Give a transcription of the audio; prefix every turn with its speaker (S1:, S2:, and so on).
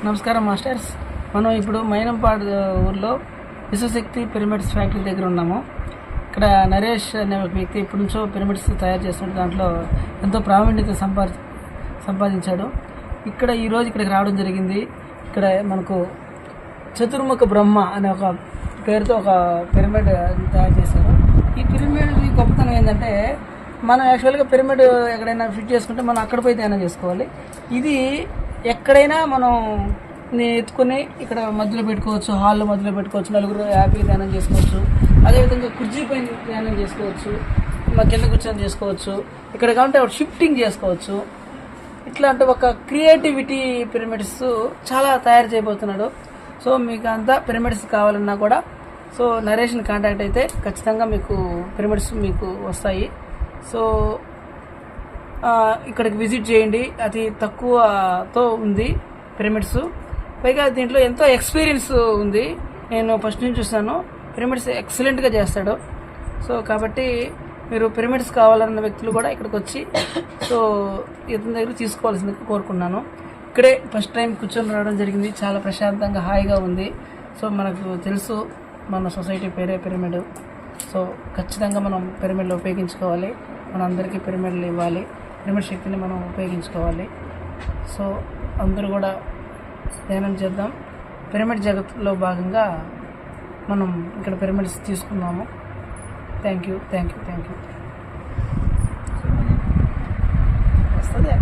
S1: నమస్కారం మాస్టర్స్. మనం ఇప్పుడు మైనంపాడు ఊర్లో విశ్వశక్తి పిరమిడ్స్ ఫ్యాక్టరీ దగ్గర ఉన్నాము. ఇక్కడ నరేష్ అనే ఒక వ్యక్తి ఇప్పటి నుంచో పిరమిడ్స్ తయారు చేస్తున్న దాంట్లో ఎంతో ప్రావీణ్యత సంపాదించాడు. ఈరోజు ఇక్కడికి రావడం జరిగింది. ఇక్కడ మనకు చతుర్ముఖ బ్రహ్మ అనే ఒక పేరుతో ఒక పిరమిడ్ తయారు చేశారు. ఈ పిరమిడ్ గొప్పతనం ఏంటంటే, మనం యాక్చువల్గా పిరమిడ్ ఎక్కడైనా ఫిట్ చేసుకుంటే మనం అక్కడ పోయి ధ్యానం చేసుకోవాలి. ఇది ఎక్కడైనా మనం ఎత్తుకొని ఇక్కడ మధ్యలో పెట్టుకోవచ్చు, హాల్లో మధ్యలో పెట్టుకోవచ్చు, నలుగురు హ్యాపీగా ధ్యానం చేసుకోవచ్చు. అదేవిధంగా కుర్చీ పైన ధ్యానం చేసుకోవచ్చు, కింద కూర్చొని చేసుకోవచ్చు. ఇక్కడ కాబట్టి షిఫ్టింగ్ చేసుకోవచ్చు. ఇట్లాంటి ఒక క్రియేటివిటీ పిరమిడ్స్ చాలా తయారు చేయబోతున్నాడు. సో మీకు అంతా పిరమిడ్స్ కావాలన్నా కూడా సో నరేష్ని కాంటాక్ట్ అయితే ఖచ్చితంగా మీకు పిరమిడ్స్ మీకు వస్తాయి. సో ఇక్కడికి విజిట్ చేయండి. అతి తక్కువతో ఉంది పిరమిడ్స్. పైగా దీంట్లో ఎంతో ఎక్స్పీరియన్స్ ఉంది. నేను ఫస్ట్ నుంచి చూస్తాను. పిరమిడ్స్ ఎక్సలెంట్గా చేస్తాడు. సో కాబట్టి మీరు పిరమిడ్స్ కావాలన్న వ్యక్తులు కూడా ఇక్కడికి వచ్చి సో ఇతని దగ్గర తీసుకోవాల్సిందిగా కోరుకున్నాను. ఇక్కడే ఫస్ట్ టైం కూర్చొని రావడం జరిగింది. చాలా ప్రశాంతంగా హాయిగా ఉంది. సో మనకు తెలుసు మన సొసైటీ పేరే పిరమిడ్. సో ఖచ్చితంగా మనం పిరమిడ్లు ఉపయోగించుకోవాలి. మన అందరికీ పిరమిడ్లు ఇవ్వాలి. పిరమిడ్ శక్తిని మనం ఉపయోగించుకోవాలి. సో అందరూ కూడా ధ్యానం చేద్దాం. పిరమిడ్ జగత్తులో భాగంగా మనం ఇక్కడ పిరమిడ్స్ తీసుకున్నాము. Thank you. వస్తుంది.